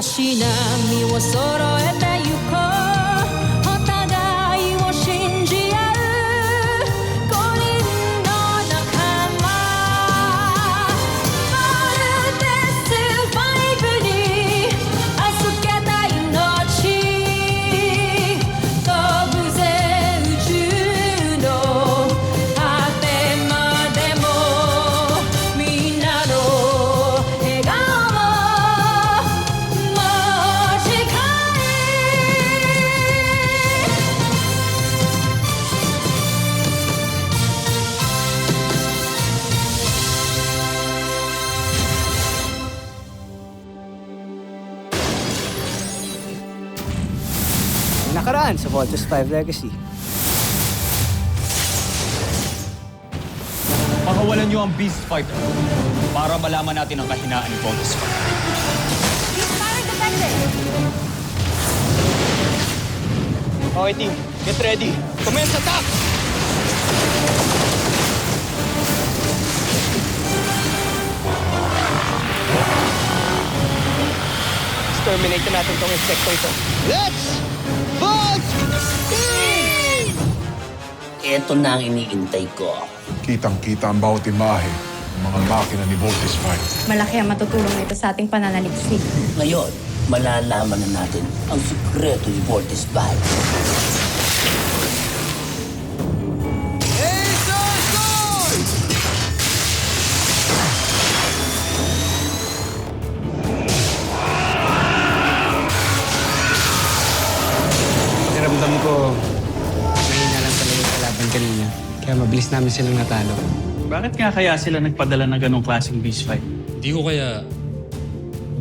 し波を揃えてゆこうお互いを信じ合う五人の仲間まるでスバイブに預けた命飛ぶぜ宇宙の果てまでもみんなの笑顔Nakaraan sa Voltes 5 Legacy. Pakawalan niyo ang Beast Fighter para malaman natin ang kahinaan ni Voltes 5. Parang depende. Okay, team. Get ready. Commence attack! Exterminate na natin tong insekto ito. Let's vote! Ito na ang iniintay ko. Kitang-kita ang bawat imahe ng mga makina ni Voltes 5. Malaki ang matutulong nito sa ating pananaliksik. Ngayon, malalaman na natin ang sikreto ni Voltes 5. Pakiramdam ko, mahina lang talaga yung kalaban kanina. Kaya mabilis namin silang natalo. Bakit nga kaya sila nagpadala ng ganong klaseng beast fight? Di ko kaya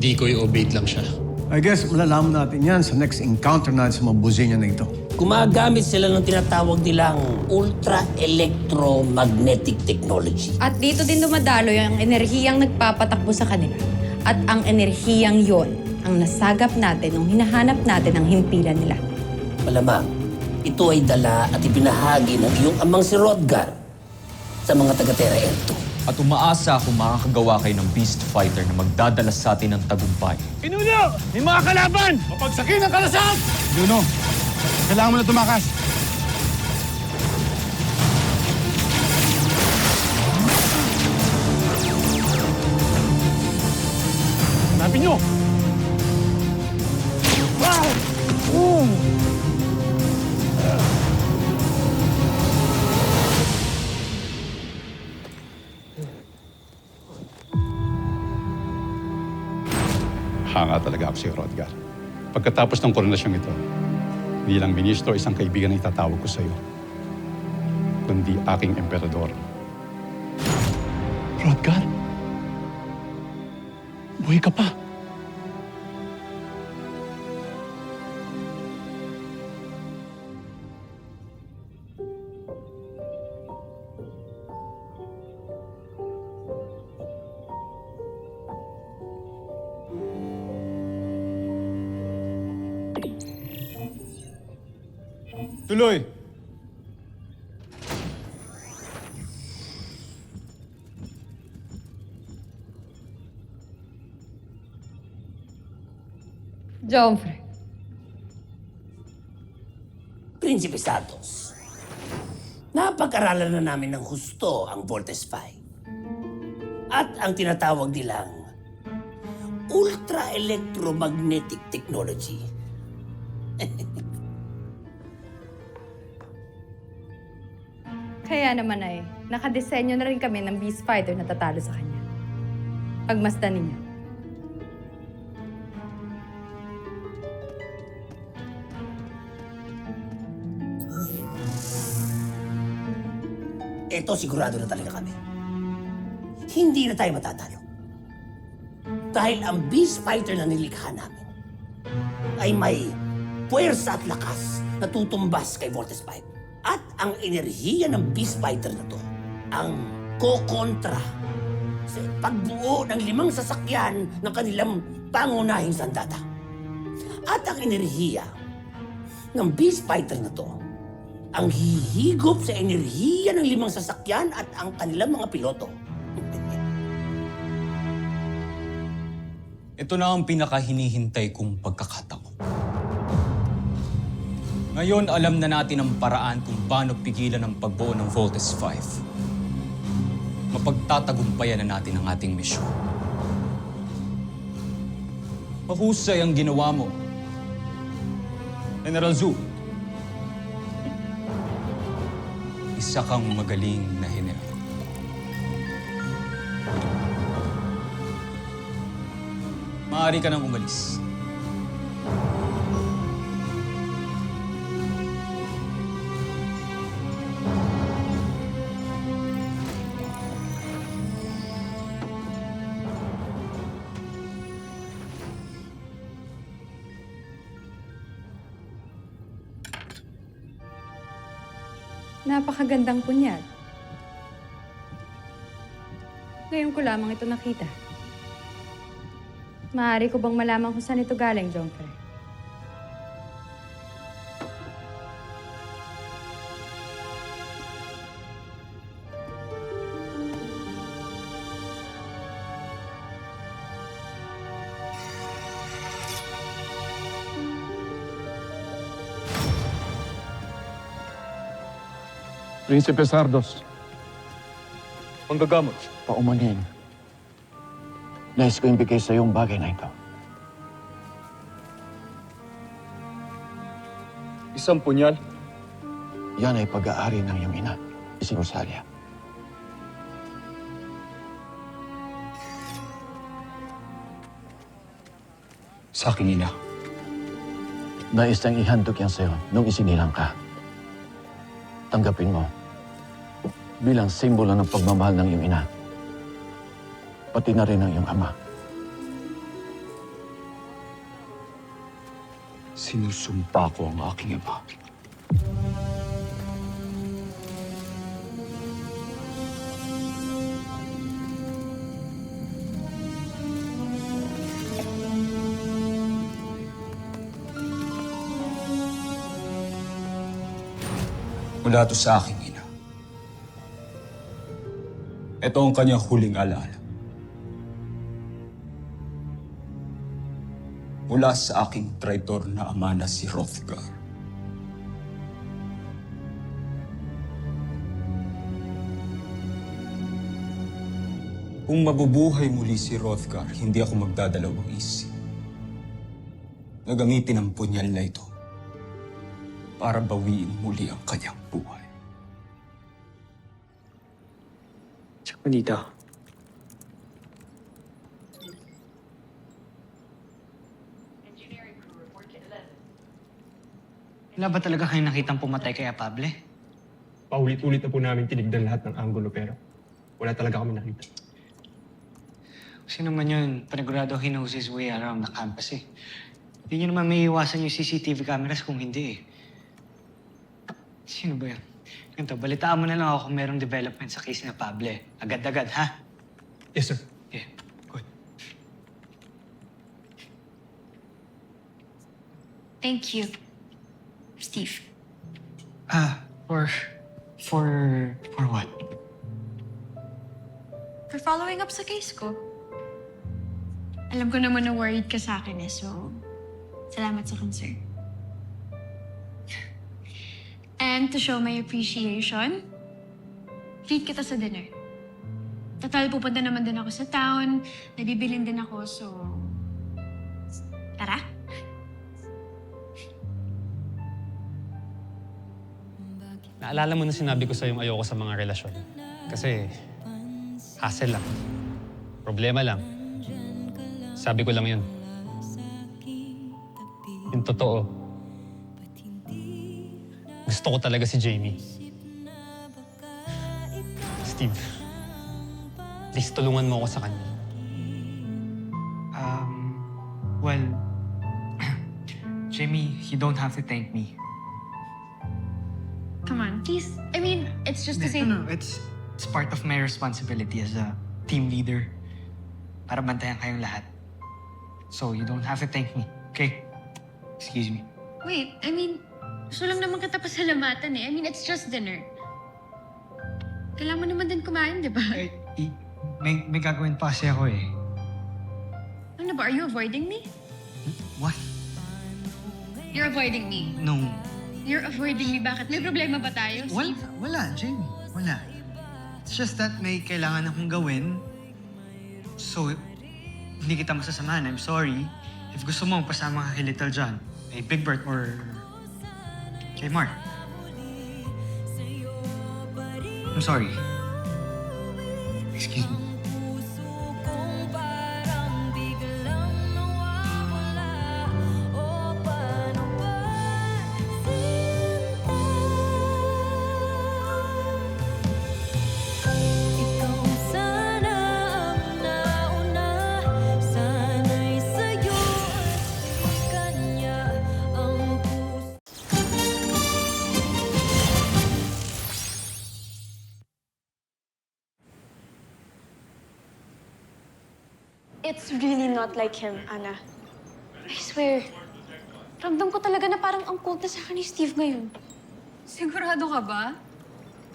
decoy o bait lang siya. I guess malalaman natin yan sa next encounter natin sa mga buzinya na ito. Gumagamit sila ng tinatawag nilang ultra-electromagnetic technology. At dito din dumadalo yung enerhiyang nagpapatakbo sa kanila. At ang enerhiyang yon ang nasagap natin nung hinahanap natin ang himpilan nila. Malamang, ito ay dala at ibinahagi ng iyong amang si Rodgar sa mga taga-Terra L2. At umaasa kung makakagawa kayo ng Beast Fighter na magdadala sa atin ng tagumpay. Pinuno! May mga kalaban! Mapagsakin ang kalasag! Juno, kailangan mo na tumakas. Hanapin nyo! Hanga talaga ako si Rodgar. Pagkatapos ng koronasyong ito, hindi lang ministro, isang kaibigan ang itatawag ko sa iyo, kundi aking emperador. Rodgar? Buhay ka pa. Tuloy! Jomfre. Prinsipe Santos, napag-aralan na namin ng husto ang Voltes 5. At ang tinatawag nilang ultra-electromagnetic technology. Kaya naman ay, nakadesenyo na rin kami ng Beast Fighter na tatalo sa kanya. Pagmasdan ninyo. Ito sigurado na talaga kami. Hindi na tayo matatalo. Dahil ang Beast Fighter na nilikha namin ay may puwersa at lakas na tutumbas kay Voltes 5. At ang enerhiya ng Beast Fighter na to ang kokontra sa pagbuo ng 5 sasakyan ng kanilang pangunahing sandata. At ang enerhiya ng Beast Fighter na to ang hihigop sa enerhiya ng 5 sasakyan at ang kanilang mga piloto. Ito na ang pinakahinihintay kong pagkakataon. Ngayon, alam na natin ang paraan kung paano pigilan ang pagbuo ng Voltes 5. Mapagtatagumpayan na natin ang ating misyon. Mahusay ang ginawa mo, General Zhu. Isa kang magaling na general. Maaari ka nang umalis. Napakagandang punyal. Ngayon ko lamang ito nakita. Maaari ko bang malaman kung saan ito galing, Jongfer? Prinsipe Sardos. Manggagamot. Paumanin. Nais ko ibigay sa iyong bagay na ito. Isang punyal. Yan ay pag-aari ng iyong ina, si Rosalia. Sa aking ina. Nais nang ihandog yan sa'yo nung isinilang ka. Tanggapin mo bilang simbolo ng pagmamahal ng iyong ina. Pati na rin ng iyong ama. Sinusumpa ko ang aking ama. Mula ito sa aking ina. Ito ang kanyang huling alaala. Mula sa aking traitor na ama na si Hrothgar. Kung mabubuhay muli si Hrothgar, hindi ako magdadalawang isip na gamitin ang punyal na ito para bawiin muli ang kanyang buhay. Check mo dito. Wala ba talaga kayong nakitang pumatay kay Apable? Paulit-ulit na po namin tinignan lahat ng anggulo pero wala talaga kami nakita. Sino man yun, panigurado he knows his way around the campus eh. Hindi nyo naman may iwasan yung CCTV cameras kung hindi eh. Sino ba yan? Ganito, balitaan mo na lang ako kung merong development sa case ni Apable. Agad-agad, ha? Yes, sir. Yeah, good. Thank you, Steve. For what? For following up sa case ko. Alam ko naman na worried ka sa akin eh, so salamat sa concern. And to show my appreciation, treat kita sa dinner. Total, pupunta naman din ako sa town, nabibilin din ako, so tara. Naalala mo na sinabi ko sa yung ayoko sa mga relasyon. Kasi hassle lang. Problema lang. Sabi ko lang yun. Yung totoo, gusto ko talaga si Jamie. Steve, please tulungan mo ako sa kanya. Well, Jamie, you don't have to thank me. Come on, please. I mean, it's just to say... No, it's part of my responsibility as a team leader para bantayan kayong lahat. So you don't have to thank me, okay? Excuse me. Wait, I mean, gusto lang naman kita pasalamatan eh. I mean, it's just dinner. Kailangan mo naman din kumain, di ba? May gagawin pa kasi ako eh. Ano Ano ba? Are you avoiding me? What? You're avoiding me. No. You're avoiding me. Bakit? May problema ba tayo, Wala, Steve? wala, Jamie. Wala. It's just that may kailangan akong gawin. So, hindi kita masasamahan. I'm sorry. If gusto mo, pasama ka kay Little John, kay Big Bert, or kay Mark. I'm sorry. Excuse me. Ikaw sana ang nauna, sana'y sa'yo at di kanya ang puso. It's really not like him, Ana. I swear. Ramdam ko talaga na parang ang cold na sa akin ni Steve ngayon. Sigurado ka ba?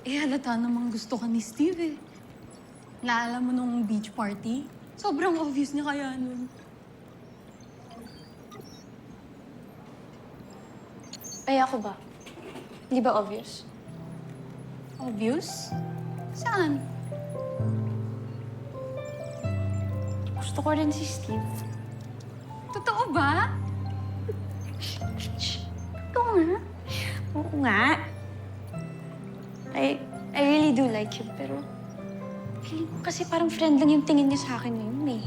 Eh, halata namang gusto ka ni Steve eh. Naalala mo nung beach party? Sobrang obvious niya kaya nun. Ay, ako ba? Hindi ba obvious? Obvious? Saan? Gusto ko rin si Steve. Totoo ba? Ito nga. Oo nga. I really do like him, pero feeling ko kasi parang friend lang yung tingin niya sa akin ngayon eh.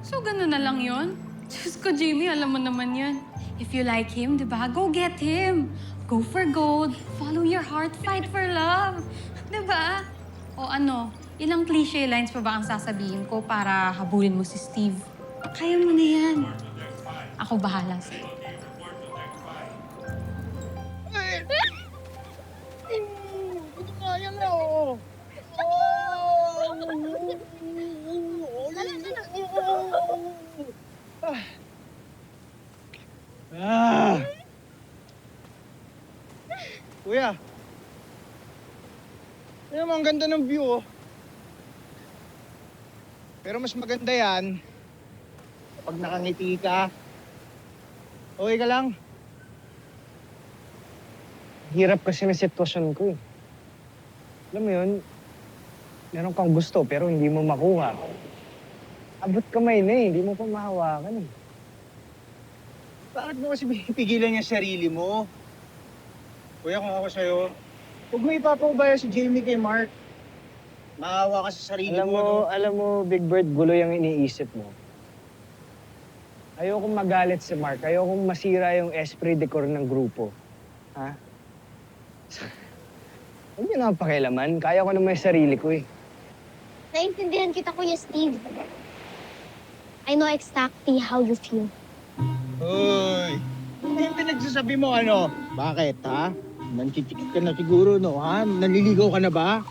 So, gano'n na lang yun? Diyos ko, Jamie, alam mo naman yan. If you like him, di ba? Go get him. Go for gold. Follow your heart. Fight for love. Di ba? O ano, ilang cliche lines pa ba ang sasabihin ko para habulin mo si Steve? Kaya mo na yan. Ako bahala sa'yo. Kuya. Ano naman, ang ganda ng view, oh. Pero mas maganda yan kapag nakangiti ka. Okay ka lang? Hirap kasi na sitwasyon ko, eh. Alam mo yun, meron kang gusto pero hindi mo makuha. Abot kamay na, eh. Hindi mo pa mahawakan, eh. Bakit mo kasi pigilan yung sarili mo? Kuya, kung ako sa'yo, huwag mo ipapaubaya si Jamie kay Mark. Maawa ka sa sarili mo. Alam mo, Big Bird, gulo yung iniisip mo. Ayokong magalit si Mark. Ayokong masira yung esprit de corps ng grupo. Ha? Huwag niyo naman pakialaman. Kaya ko naman yung sarili ko, eh. Naintindihan kita, Kuya Steve. I know exactly how you feel. Uy! Ano yung pinagsasabi mo, ano? Bakit, ha? Nantitikit ka na siguro, no, ha? Naliligaw ka na ba?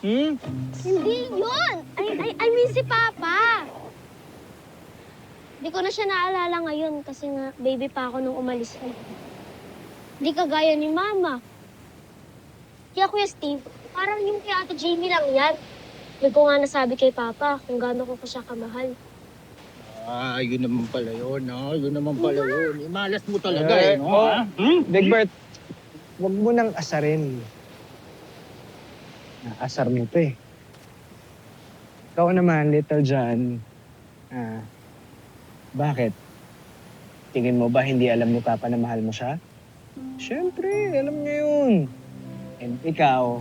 Hindi yun! I miss si Papa! Hindi ko na siya naalala ngayon kasi nga baby pa ako nung umalis ko. Hindi kagaya ni Mama. Kaya Kuya Steve, parang yung kay Ate Jamie lang yan. Hindi ko nga nasabi kay Papa kung gaano ko pa siya kamahal. Ah, yun naman pala yun, ha? Yun naman pala yun. Imalas mo talaga, no? Big Bird, huwag mo nang asarin. Naasar mo to, eh. Ikaw naman, Little John. Bakit? Tingin mo ba hindi alam ni Papa na mahal mo siya? Siyempre, alam niya yun. And ikaw,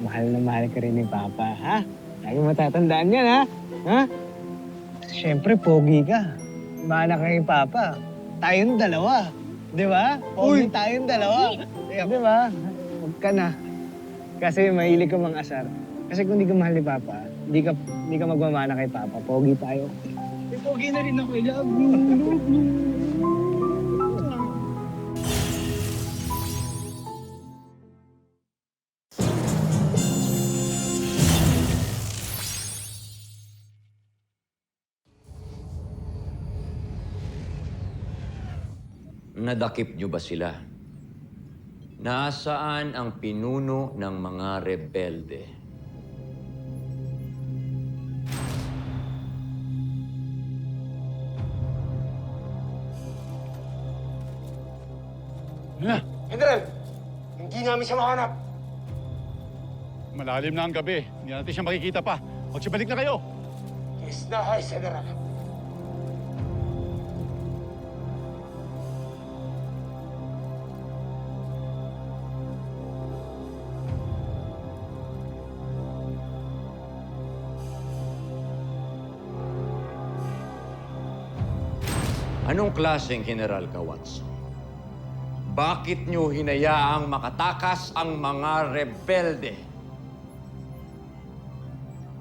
mahal na mahal ka rin ni Papa, ha? Lagi matatandaan yan, ha? Ha? Siyempre, pogi ka. Mana ka kay Papa. Tayong dalawa. Di ba? Pogi tayong dalawa. Di ba? Huwag ka na. Kasi mahilig ka mang asar. Kasi kung di ka mahal ni Papa, di ka magmamana kay Papa. Pogi tayo. Pogi na rin ako. I love you. Love you. Nadakip niyo ba sila? Nasaan ang pinuno ng mga rebelde? na. General, hindi namin siya mahanap. Malalim na ang gabi. Hindi natin siya makikita pa. Magsibalik na kayo. Yes na, High General. Anong klaseng general ka, Watson? Bakit niyo hinayaang makatakas ang mga rebelde?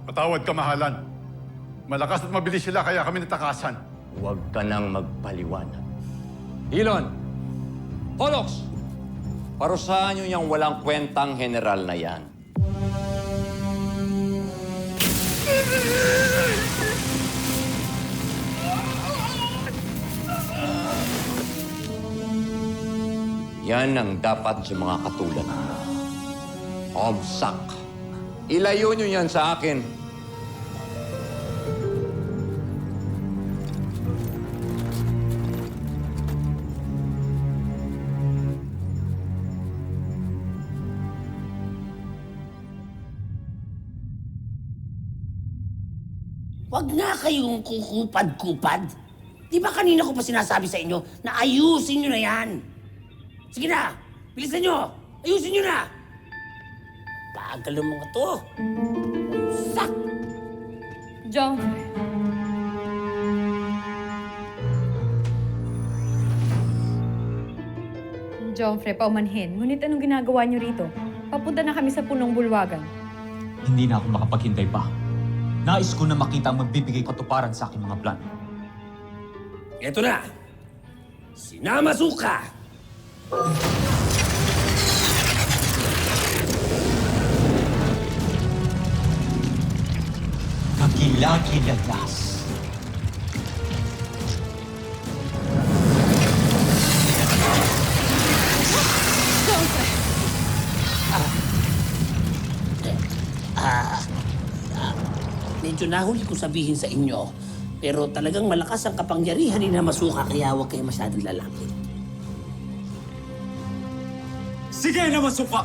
Patawad kamahalan. Malakas at mabilis sila kaya kami natakasan. Huwag ka nang magpaliwanag. Hilon! Pollux! Parusahan niyo yung walang kwentang general na yan. Yan ang dapat sa mga katulad mo. Omsak. Ilayo niyo yan sa akin. Huwag nga kayong kukupad-kupad. Di ba kanina ko pa sinasabi sa inyo na ayusin nyo na yan? Sige na! Bilisan nyo! Ayusin nyo na! Bagal ng mga to. Sak! John. Jomfre, paumanhin. Ngunit anong ginagawa niyo rito? Papunta na kami sa punong bulwagan. Hindi na ako makapaghintay pa. Nais ko na makita ang magbibigay katuparan sa aking mga plan. Ito na! Sinamasuka! Kagilagilagas. Medyo nahuli ko sabihin sa inyo, pero talagang malakas ang kapangyarihan ni Namasuka kaya huwag kayo masyadong lalaki. Sige na, Masuka!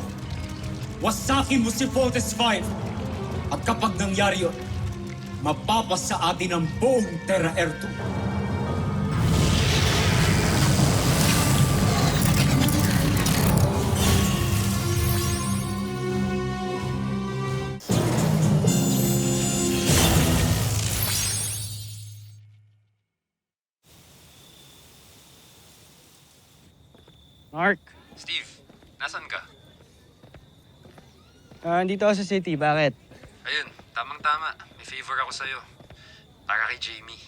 Wasakin mo si Voltes 5! At kapag nangyari yun, mapapas sa atin ang buong Terra Erto. Mark, Steve, nasan ka? dito ako sa city. Bakit? Ayun, tamang-tama. May favor ako sa'yo. Para kay Jamie.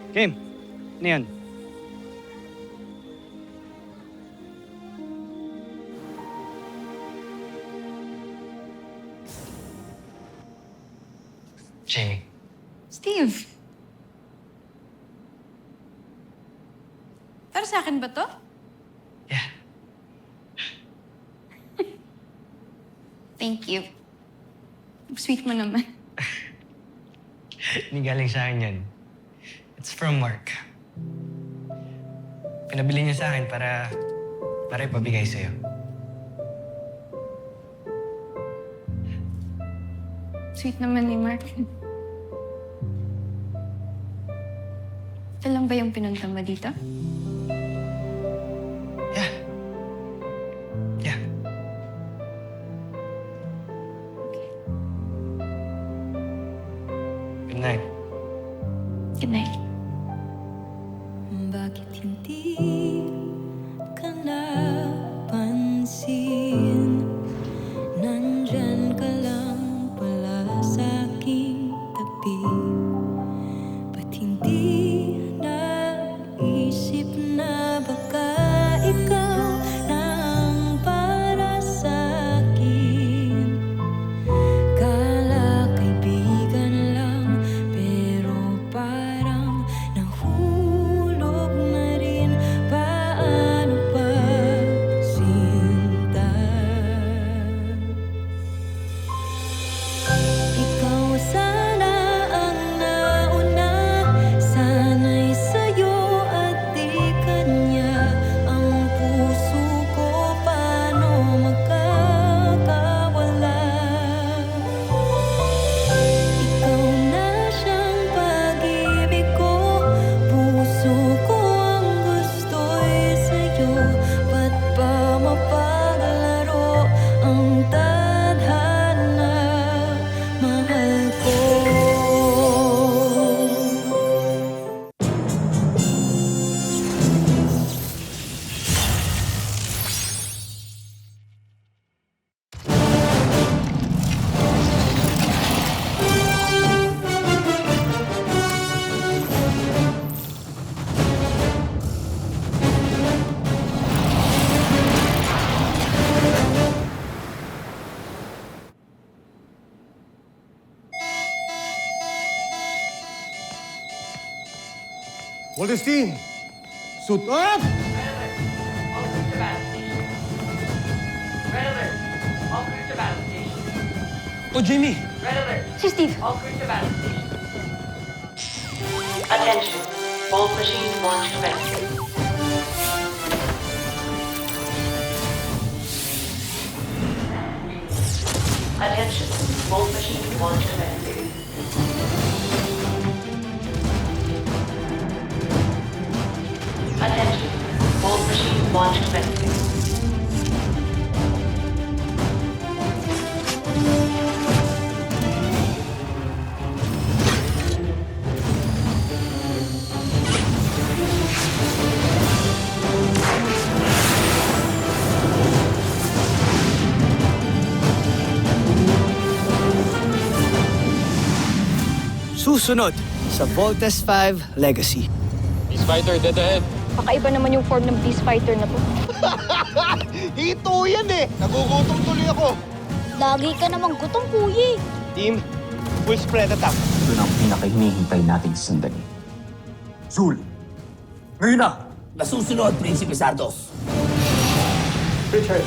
Kim, ano yan? Jamie. Steve! Para sa akin ba to? Yeah. Thank you. Sweet mo naman. Hindi galing sa akin yan. It's from Mark. Pinabili niya sa akin para ipabigay sa'yo. Sweet naman ni Mark. Ito lang ba yung pinunta mo dito? Yeah. Yeah. Good night. Good night. Bakit hindi ka napansin? Nandyan ka lang pala sa aking tabi. Ba't hindi naisip na baka ikaw na ang para sa akin? Kala kaibigan lang, pero parang nahulog na rin ba Modestine! Suit up! Oh, Jimmy! Si Steve. Attention. Bolt machine launch commencing. Attention. Bolt machine launch commencing. Attention. Bolt machine launch commencing. Susunod sa Voltes 5 Legacy. Beast Fighter, dead ahead. Kakaiba naman yung form ng Beast Fighter na to. Ito yan eh! Nagugutom tuloy ako! Lagi ka namang gutom, kuya. Team, full spread attack. Ito na ang pinakahinihintay nating sandali. Zul! Ngayon na! Nasusunod, Prinsipe Sardos. Richard,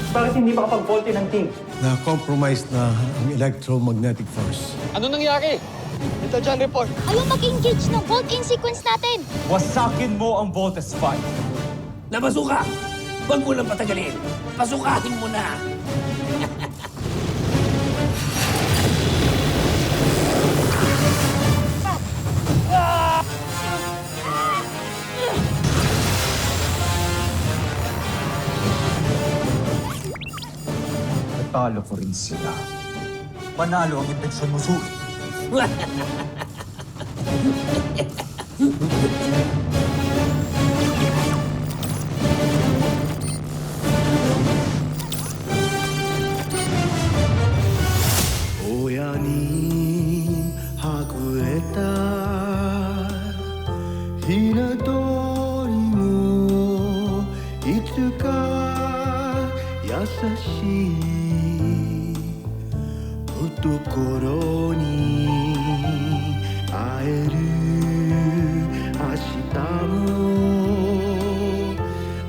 bakit hindi makapag-volte ng team? Na-compromise na ang electromagnetic force. Ano nangyari? Ito dyan, report. Ayaw mag-engage ng bolt-in sequence natin. Wasakin mo ang Voltes 5. Nabasuka! Huwag mo lang patagalin. Pasukahin mo na. Natalo ko rin sila. Panalo ang intensyon mo, Zul. Oya ni hakureta hinadori mo itsuka yasashii 懐に会える明日も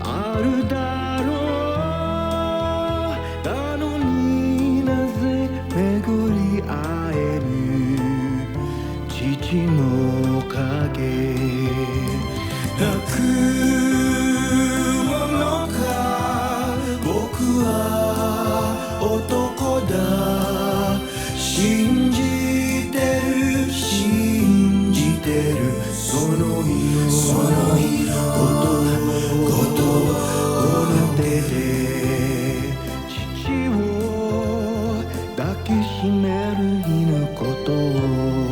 あるだろうなのになぜ巡り会える父の影泣くものか僕は男だ信じてる信じてるその色ことこの手で父を抱きしめる犬ことを